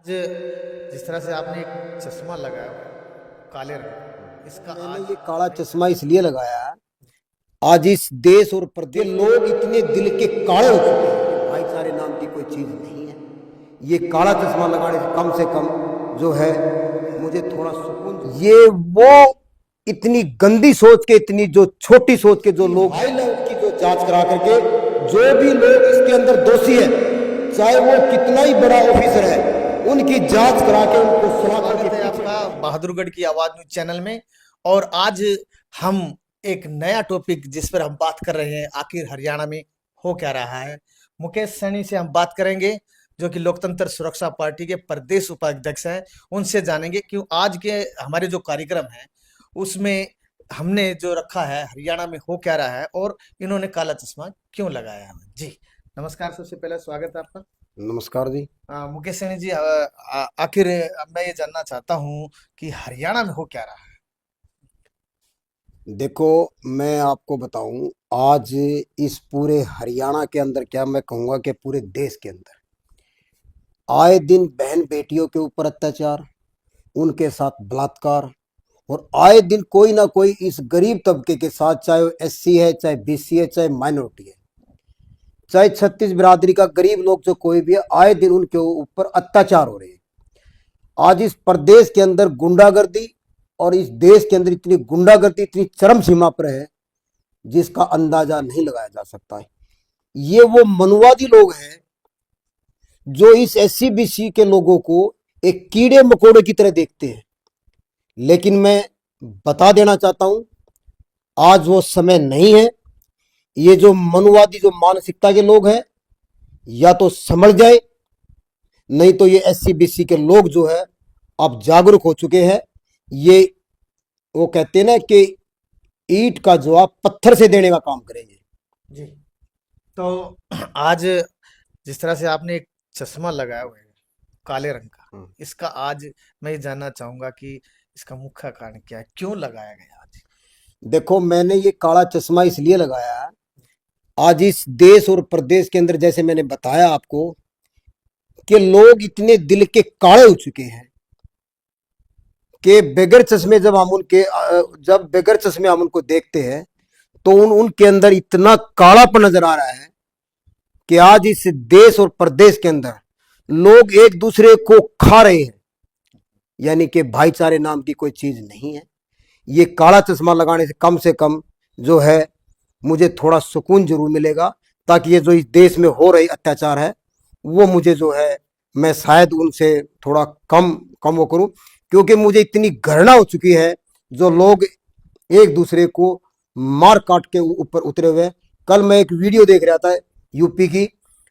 आज जिस तरह से आपने एक चश्मा लगाया हुआ है, काले रंग का, इसका मैंने आज ये काला चश्मा इसलिए लगाया है। आज इस देश और प्रदेश लोग इतने दिल के काले हो चुके हैं कि भाईचारे नाम की कोई चीज नहीं है। ये काला चश्मा लगाने से कम जो है मुझे थोड़ा सुकून। ये वो इतनी गंदी सोच के, इतनी जो छोटी सोच के जो लोग की जो जांच करा करके जो भी लोग इसके अंदर दोषी है, चाहे वो कितना ही बड़ा ऑफिसर है, उनकी जांच करा के उनको सुना स्वागत है करके आपका बहादुरगढ़ की आवाज न्यूज चैनल में। और आज हम एक नया टॉपिक जिस पर हम बात कर रहे हैं, आखिर हरियाणा में हो क्या रहा है। मुकेश सैनी से हम बात करेंगे, जो कि लोकतंत्र सुरक्षा पार्टी के प्रदेश उपाध्यक्ष हैं। उनसे जानेंगे क्यों आज के हमारे जो कार्यक्रम है उसमें हमने जो रखा है हरियाणा में हो क्या रहा है और इन्होंने काला चश्मा क्यों लगाया है। जी नमस्कार, सबसे पहले स्वागत है आपका। नमस्कार जी। मुकेश सैनी जी, आखिर मैं ये जानना चाहता हूँ कि हरियाणा में हो क्या रहा है। देखो, मैं आपको बताऊं, आज इस पूरे हरियाणा के अंदर, क्या मैं कहूंगा कि पूरे देश के अंदर आए दिन बहन बेटियों के ऊपर अत्याचार, उनके साथ बलात्कार, और आए दिन कोई ना कोई इस गरीब तबके के साथ, चाहे वो एससी है, चाहे बीसी है, चाहे माइनॉरिटी है, चाहे छत्तीस बिरादरी का गरीब लोग जो कोई भी है, आए दिन उनके ऊपर अत्याचार हो रहे हैं। आज इस प्रदेश के अंदर गुंडागर्दी और इस देश के अंदर इतनी गुंडागर्दी इतनी चरम सीमा पर है जिसका अंदाजा नहीं लगाया जा सकता है। ये वो मनुवादी लोग हैं जो इस एससी बीसी के लोगों को एक कीड़े मकोड़े की तरह देखते हैं। लेकिन मैं बता देना चाहता हूं, आज वो समय नहीं है। ये जो मनुवादी जो मानसिकता के लोग हैं, या तो समझ जाए, नहीं तो ये एससी बीसी के लोग जो है अब जागरूक हो चुके हैं। ये वो कहते हैं ना कि ईंट का जवाब पत्थर से देने का काम करेंगे। जी, तो आज जिस तरह से आपने एक चश्मा लगाया हुआ है काले रंग का, इसका आज मैं ये जानना चाहूंगा कि इसका मुख्य कारण क्या है, क्यों लगाया गया आज। देखो, मैंने ये काला चश्मा इसलिए लगाया है, आज इस देश और प्रदेश के अंदर, जैसे मैंने बताया आपको, कि लोग इतने दिल के काले हो चुके हैं कि बगैर चश्मे जब बगैर चश्मे हम उनको देखते हैं तो उनके अंदर इतना कालापन नजर आ रहा है कि आज इस देश और प्रदेश के अंदर लोग एक दूसरे को खा रहे हैं। यानी कि भाईचारे नाम की कोई चीज नहीं है। ये काला चश्मा लगाने से कम जो है मुझे थोड़ा सुकून जरूर मिलेगा, ताकि ये जो इस देश में हो रही अत्याचार है वो मुझे जो है, मैं शायद उनसे थोड़ा कम वो करूं, क्योंकि मुझे इतनी घृणा हो चुकी है जो लोग एक दूसरे को मार काट के ऊपर उतरे हुए। कल मैं एक वीडियो देख रहा था यूपी की,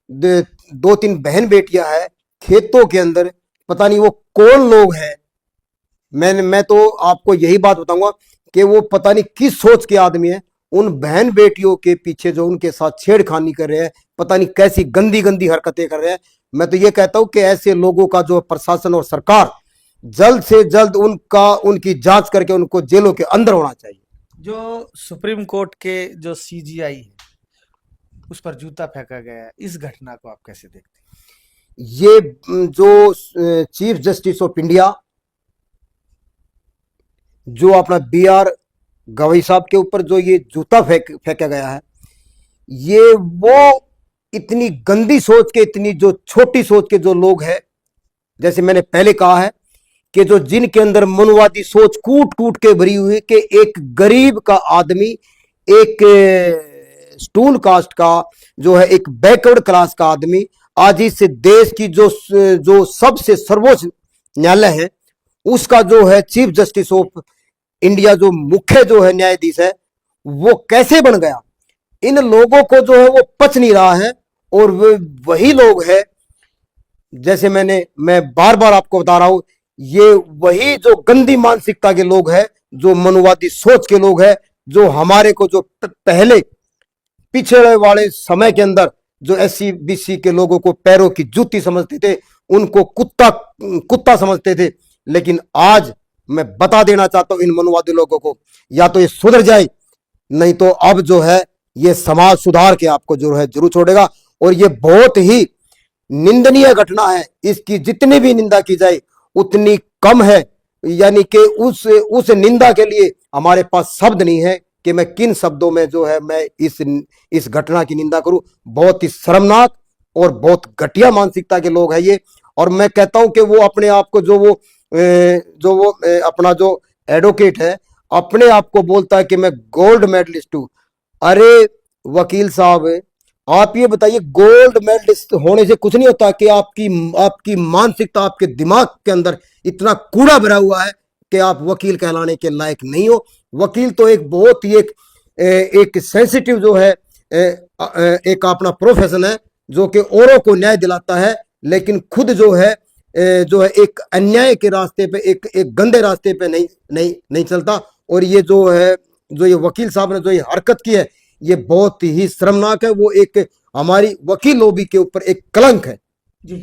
दो तीन बहन बेटियां हैं खेतों के अंदर, पता नहीं वो कौन लोग हैं। मैं तो आपको यही बात बताऊंगा कि वो पता नहीं किस सोच के आदमी है। उन बहन बेटियों के पीछे जो उनके साथ छेड़खानी कर रहे हैं, पता नहीं कैसी गंदी गंदी हरकतें कर रहे हैं। मैं तो ये कहता हूं कि ऐसे लोगों का जो प्रशासन और सरकार जल्द से जल्द उनकी जांच करके उनको जेलों के अंदर होना चाहिए। जो सुप्रीम कोर्ट के जो सीजीआई है उस पर जूता फेंका गया है, इस घटना को आप कैसे देखते हैं। ये जो चीफ जस्टिस ऑफ इंडिया, जो अपना BR गवई साहब के ऊपर जो ये जूता फेंका गया है, ये वो इतनी गंदी सोच के, इतनी जो छोटी सोच के जो लोग हैं, जैसे मैंने पहले कहा है कि जो जिनके अंदर मनवादी सोच कूट कूट के भरी हुई, कि एक गरीब का आदमी, एक स्टूल कास्ट का जो है, एक बैकवर्ड क्लास का आदमी, आज इस देश की जो सबसे सर्वोच्च न्यायालय है उसका जो है चीफ जस्टिस ऑफ इंडिया, जो मुख्य जो है न्यायाधीश है, वो कैसे बन गया, इन लोगों को जो है वो पच नहीं रहा है। और वही लोग है, जैसे मैं बार बार आपको बता रहा हूं, ये वही जो गंदी मानसिकता के लोग हैं, जो मनुवादी सोच के लोग हैं, जो हमारे को जो पहले पिछड़े वाले समय के अंदर जो एससी बीसी के लोगों को पैरों की जूती समझते थे, उनको कुत्ता समझते थे। लेकिन आज मैं बता देना चाहता हूं इन मनुवादी लोगों को, या तो ये सुधर जाए, नहीं तो अब जो है ये समाज सुधार के आपको जो है जरूर छोड़ेगा। और ये बहुत ही निंदनीय घटना है। इसकी जितनी भी निंदा की जाए उतनी कम है। यानी कि उस निंदा के लिए हमारे पास शब्द नहीं है कि मैं किन शब्दों में जो है मैं इस घटना की निंदा करूं। बहुत ही शर्मनाक और बहुत घटिया मानसिकता के लोग हैं ये। और मैं कहता हूं कि वो अपने आप को अपना जो एडवोकेट है, अपने आप को बोलता है कि मैं गोल्ड मेडलिस्ट हूं। अरे वकील साहब, आप ये बताइए, गोल्ड मेडलिस्ट होने से कुछ नहीं होता कि आपकी मानसिकता, आपके दिमाग के अंदर इतना कूड़ा भरा हुआ है कि आप वकील कहलाने के लायक नहीं हो। वकील तो एक बहुत ही एक सेंसिटिव जो है एक अपना प्रोफेशन है, जो कि औरों को न्याय दिलाता है, लेकिन खुद जो है एक अन्याय के रास्ते पे, एक गंदे रास्ते पे नहीं नहीं नहीं चलता। और ये जो ये वकील साहब ने जो ये हरकत की है, ये बहुत ही शर्मनाक है। वो एक हमारी वकील लॉबी के ऊपर एक कलंक है जी।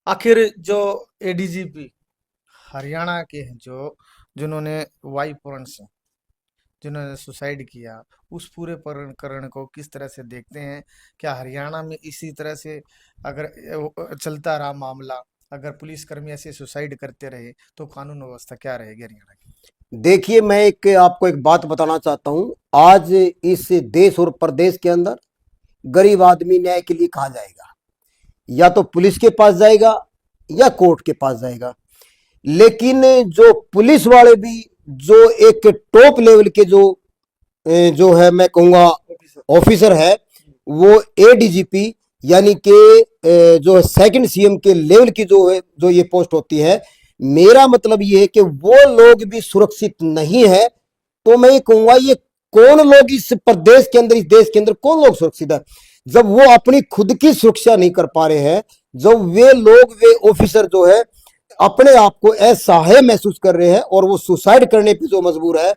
आखिर जो एडीजीपी हरियाणा के हैं, जिन्होंने वाई पूर्ण से जिन्होंने सुसाइड किया, उस पूरे प्रकरण को किस तरह से देखते हैं? क्या हरियाणा में इसी तरह से अगर चलता रहा मामला, अगर पुलिसकर्मी ऐसे सुसाइड करते रहे, तो कानून व्यवस्था क्या रहेगी हरियाणा की? देखिए, मैं आपको एक बात बताना चाहता हूं। आज इस देश और प्रदेश के अंदर गरीब आदमी न्याय के लिए कहाँ जाएगा? या तो पुलिस के पास जाएगा या कोर्ट के पास जाएगा। लेकिन जो पुलिस वाले भी, जो एक टॉप लेवल के जो है मैं कहूँगा ऑफिसर है, वो एडीजीपी यानी कि जो सेकंड सीएम के लेवल की जो ये पोस्ट होती है, मेरा मतलब ये है कि वो लोग भी सुरक्षित नहीं है। तो मैं ये कहूंगा, ये कौन लोग इस प्रदेश के अंदर, इस देश के अंदर कौन लोग सुरक्षित है? जब वो अपनी खुद की सुरक्षा नहीं कर पा रहे हैं, जब वे ऑफिसर जो है अपने आप को असहाय महसूस कर रहे हैं और वो सुसाइड करने पे जो मजबूर है,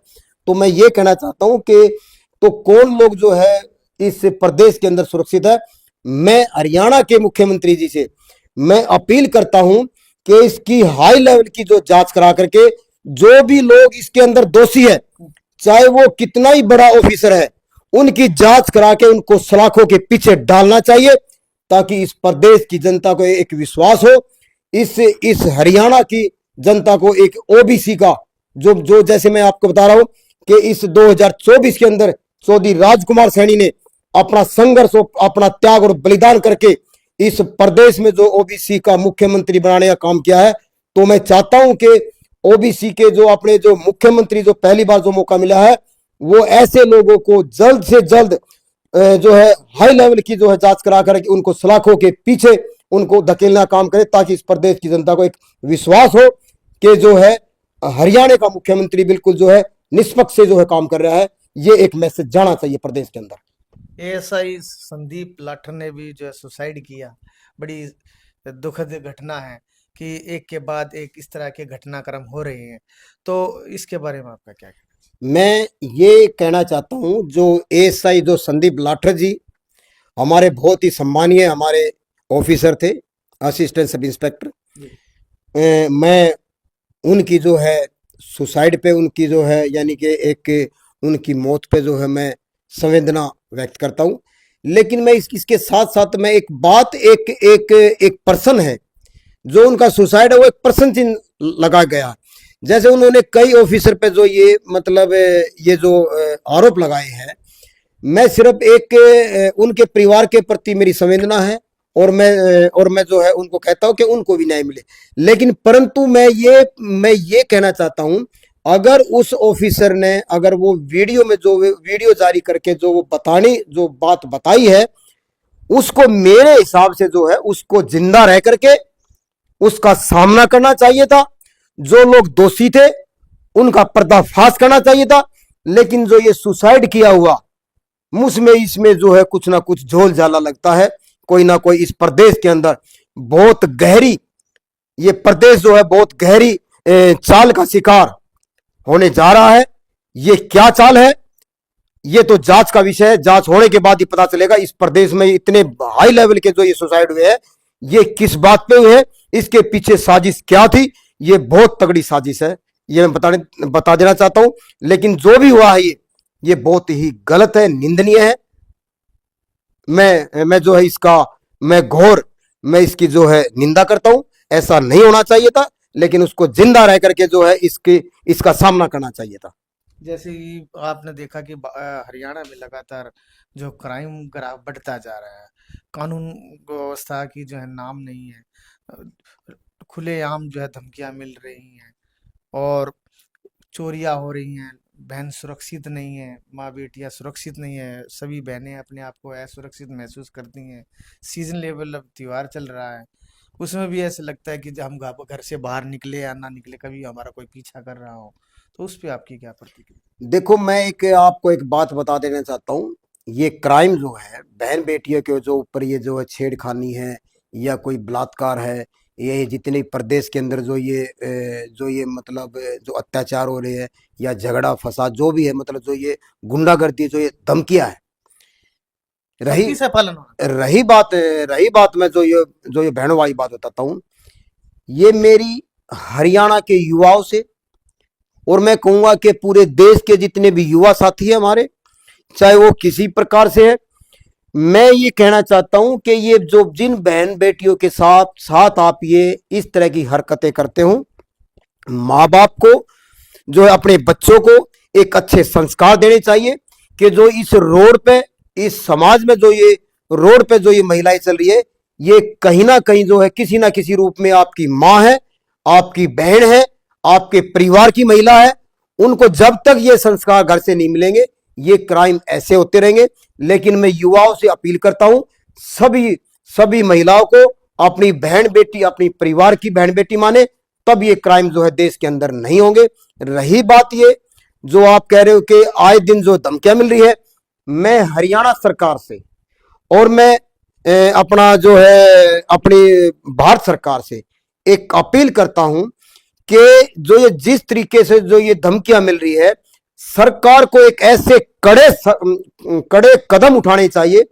तो मैं ये कहना चाहता हूं कि तो कौन लोग जो है इस प्रदेश के अंदर सुरक्षित है? मैं हरियाणा के मुख्यमंत्री जी से मैं अपील करता हूं कि इसकी हाई लेवल की जो जांच करा करके, जो भी लोग इसके अंदर दोषी है, चाहे वो कितना ही बड़ा ऑफिसर है, उनकी जांच करा के उनको सलाखों के पीछे डालना चाहिए, ताकि इस प्रदेश की जनता को एक विश्वास हो। इस हरियाणा की जनता को एक ओबीसी का जो जैसे मैं आपको बता रहा हूं कि इस 2024 के अंदर चौधरी राजकुमार सैनी ने अपना संघर्ष, अपना त्याग और बलिदान करके इस प्रदेश में जो ओबीसी का मुख्यमंत्री बनाने का काम किया है, तो मैं चाहता हूं कि ओबीसी के जो अपने जो मुख्यमंत्री जो पहली बार जो मौका मिला है, वो ऐसे लोगों को जल्द से जल्द जो है हाई लेवल की जो है जांच करा कर उनको सलाखों के पीछे उनको धकेलना काम करे, ताकि इस प्रदेश की जनता को एक विश्वास हो कि जो है हरियाणा का मुख्यमंत्री बिल्कुल जो है निष्पक्ष से जो है काम कर रहा है। ये एक मैसेज जाना चाहिए प्रदेश के अंदर। एएसआई संदीप लाठर ने भी जो है सुसाइड किया। बड़ी दुखद घटना है कि एक के बाद एक इस तरह के घटनाक्रम हो रहे हैं, तो इसके बारे में आपका क्या कहना है? मैं ये कहना चाहता हूं, जो एएसआई जो संदीप लाठर जी हमारे बहुत ही सम्मानीय हमारे ऑफिसर थे, असिस्टेंट सब इंस्पेक्टर। मैं उनकी जो है सुसाइड पे, उनकी जो है यानी कि एक उनकी मौत पे जो है मैं संवेदना व्यक्त करता हूं। लेकिन मैं इसके साथ साथ मैं एक बात, एक पर्सन है जो उनका सुसाइड है, वो एक पर्सन चिन्ह लगा गया। जैसे उन्होंने कई ऑफिसर पे जो ये मतलब ये जो आरोप लगाए हैं, मैं सिर्फ उनके परिवार के प्रति मेरी संवेदना है, और मैं जो है उनको कहता हूं कि उनको भी न्याय मिले। लेकिन परंतु मैं ये कहना चाहता हूं, अगर उस ऑफिसर ने, अगर वो वीडियो में जो वीडियो जारी करके जो बात बताई है, उसको मेरे हिसाब से जो है उसको जिंदा रह करके उसका सामना करना चाहिए था। जो लोग दोषी थे उनका पर्दाफाश करना चाहिए था। लेकिन जो ये सुसाइड किया हुआ, मुझमें इसमें जो है कुछ ना कुछ झोल झाला लगता है। कोई ना कोई इस प्रदेश के अंदर बहुत गहरी, ये प्रदेश जो है बहुत गहरी चाल का शिकार होने जा रहा है। ये क्या चाल है, ये तो जांच का विषय है। जांच होने के बाद ही पता चलेगा इस प्रदेश में इतने हाई लेवल के जो ये सुसाइड हुए हैं, ये किस बात पे हुए हैं, इसके पीछे साजिश क्या थी। ये बहुत तगड़ी साजिश है, ये मैं बता देना चाहता हूं। लेकिन जो भी हुआ है ये बहुत ही गलत है, निंदनीय है। मैं जो है इसका मैं घोर मैं इसकी जो है निंदा करता हूं। ऐसा नहीं होना चाहिए था, लेकिन उसको जिंदा रह करके जो है इसका सामना करना चाहिए था। जैसे कि आपने देखा कि हरियाणा में लगातार जो क्राइम ग्राफ बढ़ता जा रहा है, कानून व्यवस्था की जो है नाम नहीं है, अ, खुलेआम जो है धमकियां मिल रही हैं और चोरियां हो रही हैं, बहन सुरक्षित नहीं है, माँ बेटियां सुरक्षित नहीं है, सभी बहनें अपने आप को असुरक्षित महसूस करती हैं। सीजन लेवल अब त्योहार चल रहा है, उसमें भी ऐसे लगता है कि जब हम घर से बाहर निकले या ना निकले, कभी हमारा कोई पीछा कर रहा हो। तो उस पे आपकी क्या प्रतिक्रिया? देखो, मैं एक आपको एक बात बता देना चाहता हूँ। ये क्राइम जो है, बहन बेटियों के जो ऊपर ये जो है छेड़खानी है या कोई बलात्कार है, ये जितने प्रदेश के अंदर जो ये मतलब जो अत्याचार हो रहे हैं या झगड़ा फसाद जो भी है, मतलब जो ये गुंडागर्दी, जो ये धमकियां है, रही सख्ती से पालन होना। रही बात मैं जो ये बहनों वाली बात बताता हूँ। ये मेरी हरियाणा के युवाओं से, और मैं कहूंगा कि पूरे देश के जितने भी युवा साथी हैं हमारे, चाहे वो किसी प्रकार से है, मैं ये कहना चाहता हूं कि ये जो जिन बहन बेटियों के साथ साथ आप ये इस तरह की हरकतें करते हो, माँ बाप को जो है अपने बच्चों को एक अच्छे संस्कार देने चाहिए कि जो इस रोड पे, इस समाज में जो ये रोड पे जो ये महिलाएं चल रही है, ये कहीं ना कहीं जो है किसी ना किसी रूप में आपकी माँ है, आपकी बहन है, आपके परिवार की महिला है। उनको जब तक ये संस्कार घर से नहीं मिलेंगे, ये क्राइम ऐसे होते रहेंगे। लेकिन मैं युवाओं से अपील करता हूं, सभी सभी महिलाओं को अपनी बहन बेटी, अपनी परिवार की बहन बेटी माने, तब ये क्राइम जो है देश के अंदर नहीं होंगे। रही बात ये जो आप कह रहे हो कि आए दिन जो धमकियां मिल रही है, मैं हरियाणा सरकार से और मैं अपना जो है अपनी भारत सरकार से एक अपील करता हूं कि जो ये जिस तरीके से जो ये धमकियां मिल रही है, सरकार को एक ऐसे कड़े कदम उठाने चाहिए,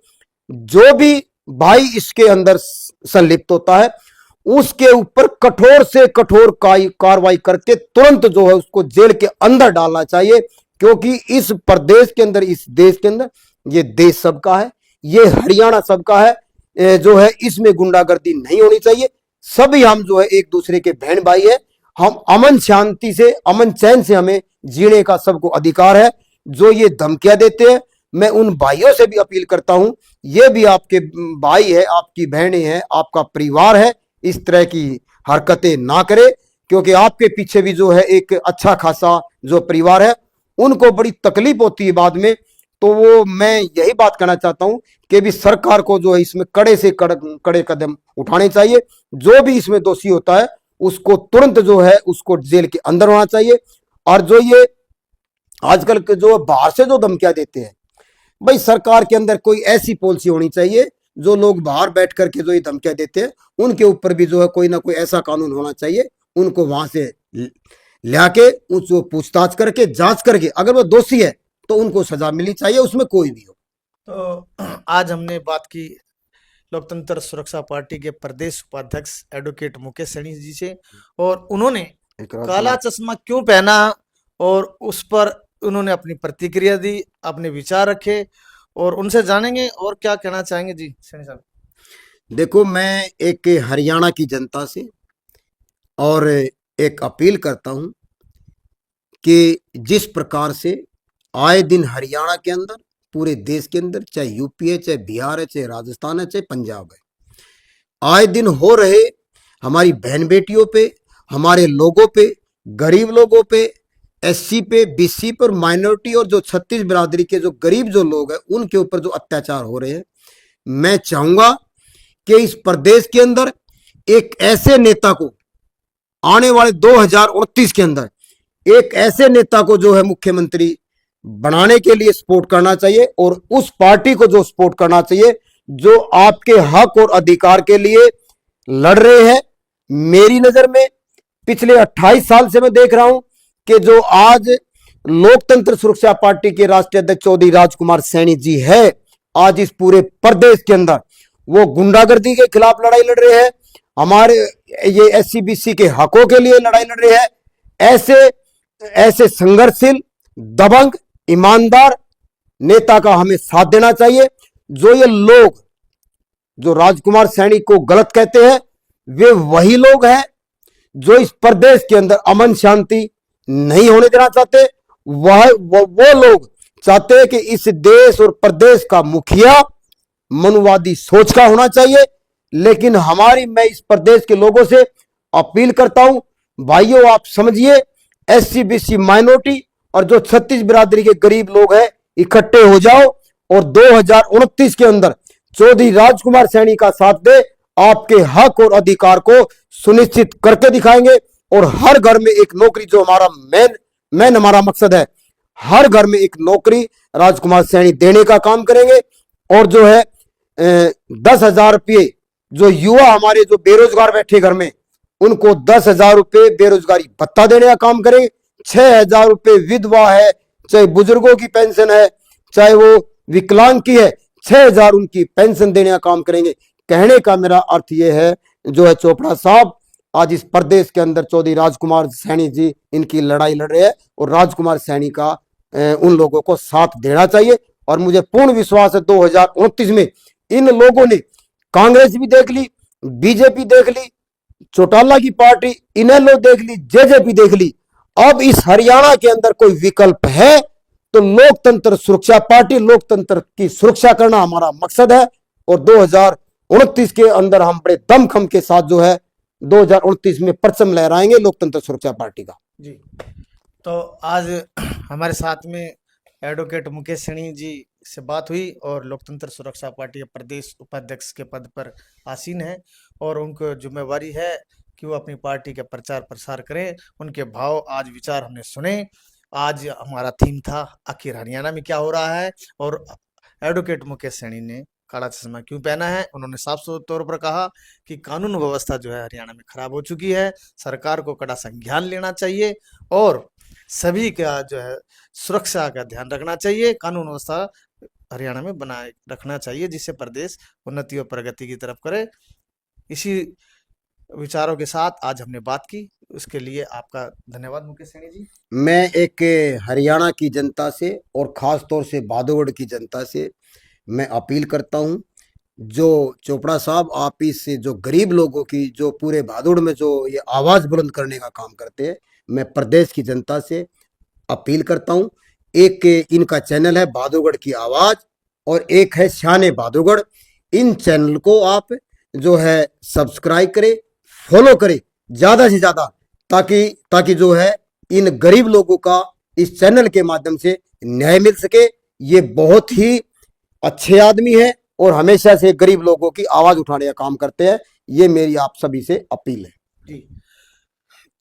जो भी भाई इसके अंदर संलिप्त होता है उसके ऊपर कठोर से कठोर कार्रवाई करके तुरंत जो है उसको जेल के अंदर डालना चाहिए। क्योंकि इस प्रदेश के अंदर, इस देश के अंदर, ये देश सबका है, ये हरियाणा सबका है, जो है इसमें गुंडागर्दी नहीं होनी चाहिए। सभी हम जो है एक दूसरे के बहन भाई है, हम अमन शांति से, अमन चैन से हमें जीने का सबको अधिकार है। जो ये धमकियां देते हैं, मैं उन भाइयों से भी अपील करता हूं, ये भी आपके भाई है, आपकी बहनें हैं, आपका परिवार है, इस तरह की हरकतें ना करे। क्योंकि आपके पीछे भी जो है एक अच्छा खासा जो परिवार है, उनको बड़ी तकलीफ होती है बाद में। तो वो मैं यही बात कहना चाहता हूं कि भी सरकार को जो है इसमें कड़े से कड़े कदम उठाने चाहिए। जो भी इसमें दोषी होता है उसको तुरंत जो है उसको जेल के अंदर होना चाहिए। और जो ये आजकल के जो बाहर से जो धमकियां देते हैं, भाई सरकार के अंदर कोई ऐसी पॉलिसी होनी चाहिए, जो लोग बाहर बैठ करके जो ये धमकियां देते हैं उनके ऊपर भी जो है कोई ना कोई ऐसा कानून होना चाहिए, उनको वहां से लाके उसको पूछताछ करके जांच करके अगर वो दोषी है तो उनको सजा मिलनी चाहिए, उसमें कोई भी हो। तो आज हमने बात की लोकतंत्र सुरक्षा पार्टी के प्रदेश उपाध्यक्ष एडवोकेट मुकेश सैनी जी से, और उन्होंने काला चश्मा क्यों पहना और उस पर उन्होंने अपनी प्रतिक्रिया दी, अपने विचार रखे, और उनसे जानेंगे और क्या कहना चाहेंगे। जी सैनी साहब। देखो, मैं एक हरियाणा की जनता से और एक अपील करता हूं कि जिस प्रकार से आए दिन हरियाणा के अंदर, पूरे देश के अंदर, चाहे यूपी है, चाहे बिहार है, चाहे राजस्थान है, चाहे पंजाब है, आए दिन हो रहे हमारी बहन बेटियों पे, हमारे लोगों पे, गरीब लोगों पे, एससी पे, बीसी पर, माइनॉरिटी और जो छत्तीस बिरादरी के जो गरीब जो लोग हैं उनके ऊपर जो अत्याचार हो रहे हैं, मैं चाहूंगा कि इस प्रदेश के अंदर एक ऐसे नेता को आने वाले 2029 के अंदर एक ऐसे नेता को जो है मुख्यमंत्री बनाने के लिए सपोर्ट करना चाहिए, और उस पार्टी को जो सपोर्ट करना चाहिए जो आपके हक और अधिकार के लिए लड़ रहे हैं। मेरी नजर में पिछले 28 साल से मैं देख रहा हूं कि जो आज लोकतंत्र सुरक्षा पार्टी के राष्ट्रीय अध्यक्ष चौधरी राजकुमार सैनी जी है, आज इस पूरे प्रदेश के अंदर वो गुंडागर्दी के खिलाफ लड़ाई लड़ रहे हैं, हमारे ये एससी बीसी के हकों के लिए लड़ाई लड़ रहे हैं। ऐसे ऐसे संघर्षशील, दबंग, ईमानदार नेता का हमें साथ देना चाहिए। जो ये लोग जो राजकुमार सैनी को गलत कहते हैं, वे वही लोग हैं जो इस प्रदेश के अंदर अमन शांति नहीं होने देना चाहते। वो लोग चाहते हैं कि इस देश और प्रदेश का मुखिया मनुवादी सोच का होना चाहिए। लेकिन मैं इस प्रदेश के लोगों से अपील करता हूं, भाइयों आप समझिए, एससी बीसी माइनॉरिटी और जो 36 बिरादरी के गरीब लोग हैं, इकट्ठे हो जाओ और 2029 के अंदर चौधरी राजकुमार सैनी का साथ दे। आपके हक और अधिकार को सुनिश्चित करके दिखाएंगे और हर घर में एक नौकरी, जो हमारा हमारा मकसद है, हर घर में एक नौकरी राजकुमार सैनी देने का काम करेंगे। और जो है 10,000 रुपये जो युवा हमारे जो बेरोजगार बैठे घर में, उनको 10,000 रुपये बेरोजगारी भत्ता देने का काम करेंगे। 6,000 रुपये विधवा है, चाहे बुजुर्गों की पेंशन है, चाहे वो विकलांग की है, 6,000 उनकी पेंशन देने का काम करेंगे। कहने का मेरा अर्थ यह है, जो है चोपड़ा साहब आज इस प्रदेश के अंदर चौधरी राजकुमार सैनी जी इनकी लड़ाई लड़ रहे हैं और राजकुमार सैनी का उन लोगों को साथ देना चाहिए। और मुझे पूर्ण विश्वास है 2029 में इन लोगों ने कांग्रेस भी देख ली, बीजेपी देख ली, चौटाला की पार्टी इनेलो देख ली, जेजेपी देख ली, अब इस हरियाणा के अंदर कोई विकल्प है तो लोकतंत्र सुरक्षा पार्टी, लोकतंत्र की सुरक्षा करना हमारा मकसद है। और 2029 के अंदर हम बड़े दमखम के साथ जो है 2029 में परचम लहराएंगे लोकतंत्र सुरक्षा पार्टी का। जी, तो आज हमारे साथ में एडवोकेट मुकेश सैनी जी से बात हुई और लोकतंत्र सुरक्षा पार्टी के प्रदेश उपाध्यक्ष के पद पर आसीन है और उनको जिम्मेवारी है कि वो अपनी पार्टी के प्रचार प्रसार करें। उनके भाव आज विचार हमने सुने। आज हमारा थीम था आखिर हरियाणा में क्या हो रहा है और एडवोकेट मुकेश सैनी ने काला चश्मा क्यों पहना है। उन्होंने साफ तौर पर कहा कि कानून व्यवस्था जो है हरियाणा में खराब हो चुकी है, सरकार को कड़ा संज्ञान लेना चाहिए और सभी का जो है सुरक्षा का ध्यान रखना चाहिए, कानून व्यवस्था हरियाणा में बनाए रखना चाहिए जिससे प्रदेश उन्नति और प्रगति की तरफ करे। इसी विचारों के साथ आज हमने बात की, उसके लिए आपका धन्यवाद मुकेश सैनी जी। मैं एक हरियाणा की जनता से और खास तौर से भादोगढ़ की जनता से मैं अपील करता हूं, जो चोपड़ा साहब आप इस जो गरीब लोगों की जो पूरे भादोड़ में जो ये आवाज बुलंद करने का काम करते हैं, मैं प्रदेश की जनता से अपील करता हूं। एक इनका चैनल है भादोगढ़ की आवाज और एक है शान भादोगढ़। इन चैनल को आप जो है सब्सक्राइब करें, फॉलो करें ज्यादा से ज्यादा, ताकि जो है इन गरीब लोगों का इस चैनल के माध्यम से न्याय मिल सके। ये बहुत ही अच्छे आदमी है और हमेशा से गरीब लोगों की आवाज उठाने का काम करते हैं। ये मेरी आप सभी से अपील है जी।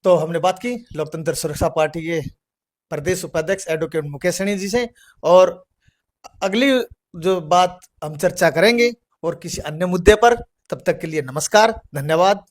तो हमने बात की लोकतंत्र सुरक्षा पार्टी के प्रदेश उपाध्यक्ष एडवोकेट मुकेश सैनी जी से और अगली जो बात हम चर्चा करेंगे और किसी अन्य मुद्दे पर। तब तक के लिए नमस्कार, धन्यवाद।